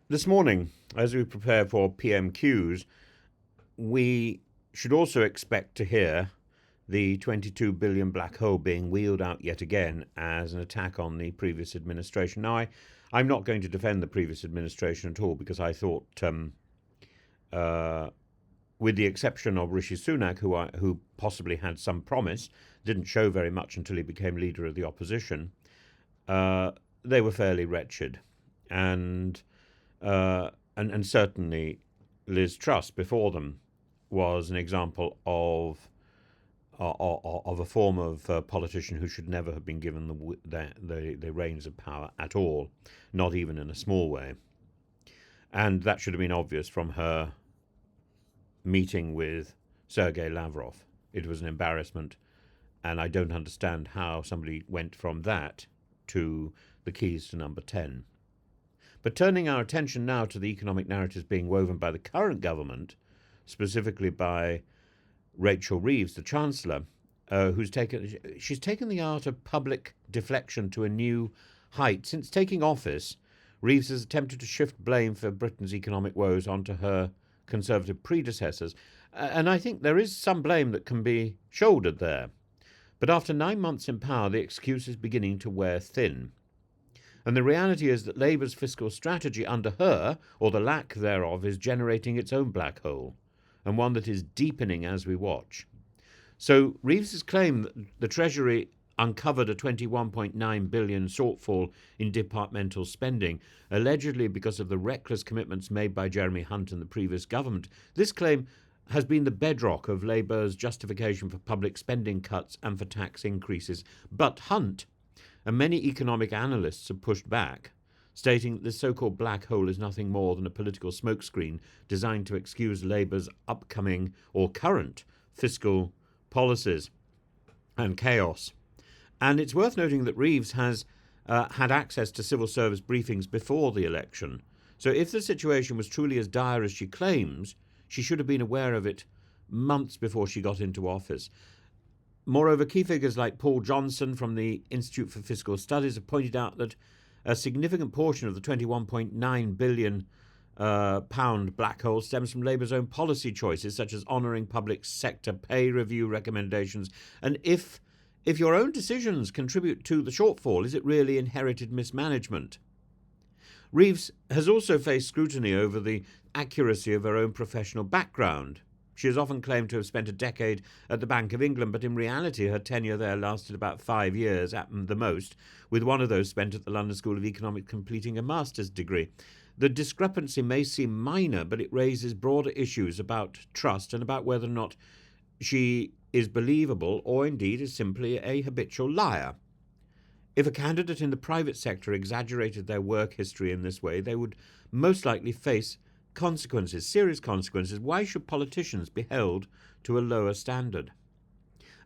This morning, as we prepare for PMQs, we should also expect to hear the 22 billion black hole being wheeled out yet again as an attack on the previous administration. Now, I'm not going to defend the previous administration at all because I thought, uh, with the exception of Rishi Sunak, who possibly had some promise, didn't show very much until he became leader of the opposition, uh, they were fairly wretched. And and certainly Liz Truss before them was an example of a form of politician who should never have been given the reins of power at all, not even in a small way. And that should have been obvious from her meeting with Sergei Lavrov. It was an embarrassment, and I don't understand how somebody went from that to the keys to number 10. But turning our attention now to the economic narratives being woven by the current government, specifically by Rachel Reeves, the Chancellor, she's taken the art of public deflection to a new height. Since taking office, Reeves has attempted to shift blame for Britain's economic woes onto her Conservative predecessors, and I think there is some blame that can be shouldered there. But after 9 months in power, the excuse is beginning to wear thin. And the reality is that Labour's fiscal strategy under her, or the lack thereof, is generating its own black hole, and one that is deepening as we watch. So Reeves's claim that the Treasury uncovered a 21.9 billion shortfall in departmental spending, allegedly because of the reckless commitments made by Jeremy Hunt and the previous government, this claim has been the bedrock of Labour's justification for public spending cuts and for tax increases. But Hunt and many economic analysts have pushed back, stating that this so-called black hole is nothing more than a political smokescreen designed to excuse Labour's upcoming or current fiscal policies and chaos. And it's worth noting that Reeves has had access to civil service briefings before the election. So if the situation was truly as dire as she claims, she should have been aware of it months before she got into office. Moreover, key figures like Paul Johnson from the Institute for Fiscal Studies have pointed out that a significant portion of the £21.9 billion pound black hole stems from Labour's own policy choices, such as honouring public sector pay review recommendations. And if your own decisions contribute to the shortfall, is it really inherited mismanagement? Reeves has also faced scrutiny over the accuracy of her own professional background. She has often claimed to have spent a decade at the Bank of England, but in reality her tenure there lasted about 5 years at the most, with one of those spent at the London School of Economics completing a master's degree. The discrepancy may seem minor, but it raises broader issues about trust and about whether or not she is believable or indeed is simply a habitual liar. If a candidate in the private sector exaggerated their work history in this way, they would most likely face consequences, serious consequences. Why should politicians be held to a lower standard?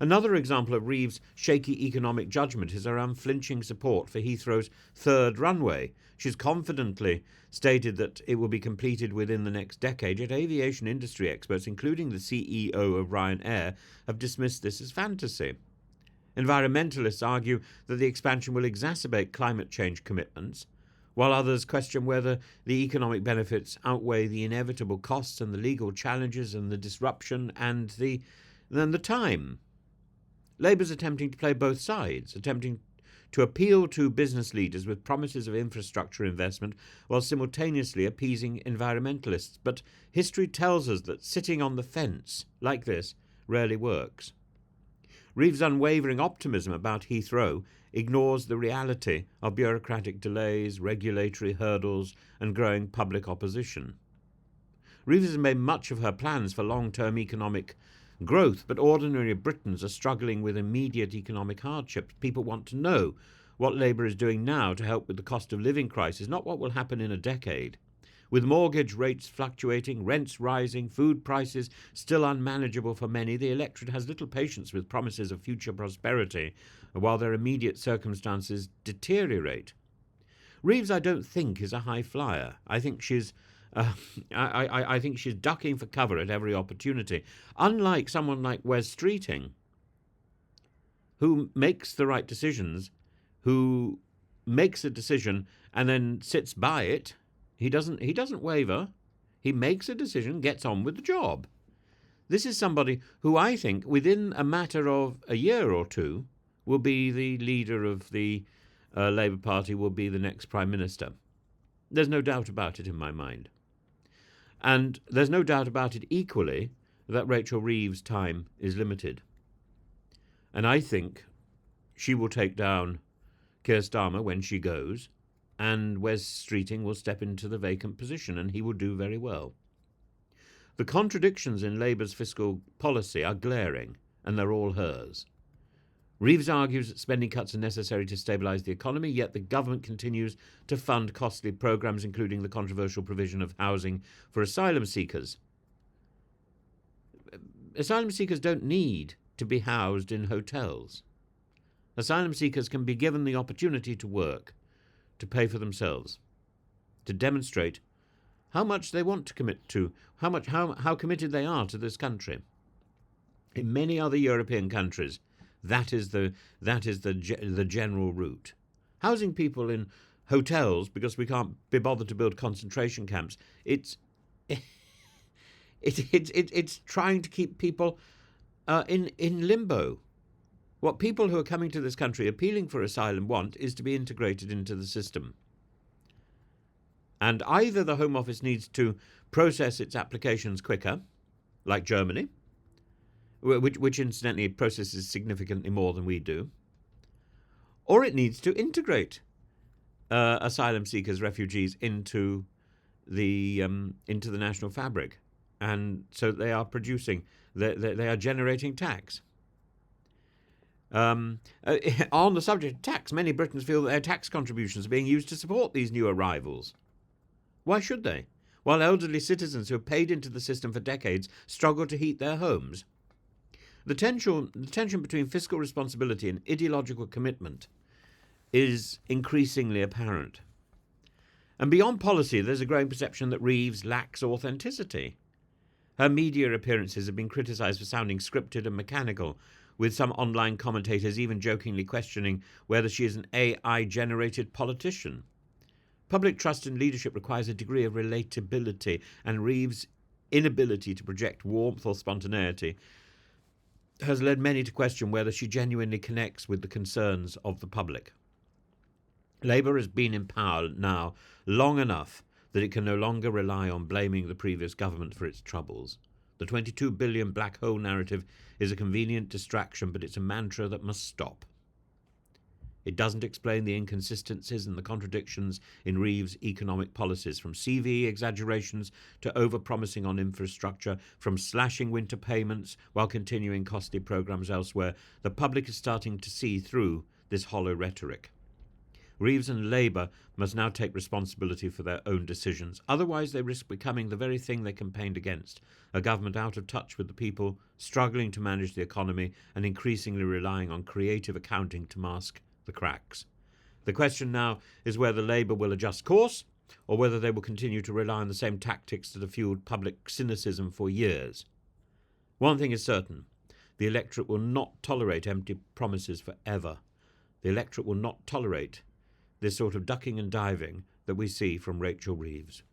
Another example of Reeves' shaky economic judgment is her unflinching support for Heathrow's third runway. She's confidently stated that it will be completed within the next decade, yet aviation industry experts, including the CEO of Ryanair, have dismissed this as fantasy. Environmentalists argue that the expansion will exacerbate climate change commitments, while others question whether the economic benefits outweigh the inevitable costs and the legal challenges and the disruption and the time. Labour's attempting to play both sides, attempting to appeal to business leaders with promises of infrastructure investment while simultaneously appeasing environmentalists. But history tells us that sitting on the fence like this rarely works. Reeves' unwavering optimism about Heathrow ignores the reality of bureaucratic delays, regulatory hurdles, and growing public opposition. Reeves has made much of her plans for long-term economic growth, but ordinary Britons are struggling with immediate economic hardships. People want to know what Labour is doing now to help with the cost of living crisis, not what will happen in a decade. With mortgage rates fluctuating, rents rising, food prices still unmanageable for many, the electorate has little patience with promises of future prosperity while their immediate circumstances deteriorate. Reeves, I don't think, is a high flyer. I think she's I think she's ducking for cover at every opportunity. Unlike someone like Wes Streeting, who makes the right decisions, who makes a decision and then sits by it He doesn't waver. He makes a decision, gets on with the job. This is somebody who I think within a matter of a year or two will be the leader of the Labour Party, will be the next Prime Minister. There's no doubt about it in my mind. And there's no doubt about it equally that Rachel Reeves' time is limited. And I think she will take down Keir Starmer when she goes, and Wes Streeting will step into the vacant position, and he will do very well. The contradictions in Labour's fiscal policy are glaring, and they're all hers. Reeves argues that spending cuts are necessary to stabilise the economy, yet the government continues to fund costly programmes, including the controversial provision of housing for asylum seekers. Asylum seekers don't need to be housed in hotels. Asylum seekers can be given the opportunity to work, to pay for themselves, to demonstrate how much they want to commit to, how committed they are to this country. In many other European countries, that is the general route. Housing people in hotels because we can't be bothered to build concentration camps. It's trying to keep people in limbo. What people who are coming to this country appealing for asylum want is to be integrated into the system. And either the Home Office needs to process its applications quicker, like Germany, which incidentally processes significantly more than we do, or it needs to integrate asylum seekers, refugees into the national fabric, and so they are producing, they are generating tax. On the subject of tax, many Britons feel that their tax contributions are being used to support these new arrivals. Why should they? While elderly citizens who have paid into the system for decades struggle to heat their homes. The tension between fiscal responsibility and ideological commitment is increasingly apparent. And beyond policy, there's a growing perception that Reeves lacks authenticity. Her media appearances have been criticised for sounding scripted and mechanical, with some online commentators even jokingly questioning whether she is an AI-generated politician. Public trust in leadership requires a degree of relatability, and Reeves' inability to project warmth or spontaneity has led many to question whether she genuinely connects with the concerns of the public. Labour has been in power now long enough that it can no longer rely on blaming the previous government for its troubles. The 22 billion black hole narrative is a convenient distraction, but it's a mantra that must stop. It doesn't explain the inconsistencies and the contradictions in Reeves' economic policies, from CV exaggerations to over-promising on infrastructure, from slashing winter payments while continuing costly programmes elsewhere. The public is starting to see through this hollow rhetoric. Reeves and Labour must now take responsibility for their own decisions. Otherwise, they risk becoming the very thing they campaigned against, a government out of touch with the people, struggling to manage the economy, and increasingly relying on creative accounting to mask the cracks. The question now is whether Labour will adjust course, or whether they will continue to rely on the same tactics that have fuelled public cynicism for years. One thing is certain: the electorate will not tolerate empty promises forever. The electorate will not tolerate this sort of ducking and diving that we see from Rachel Reeves.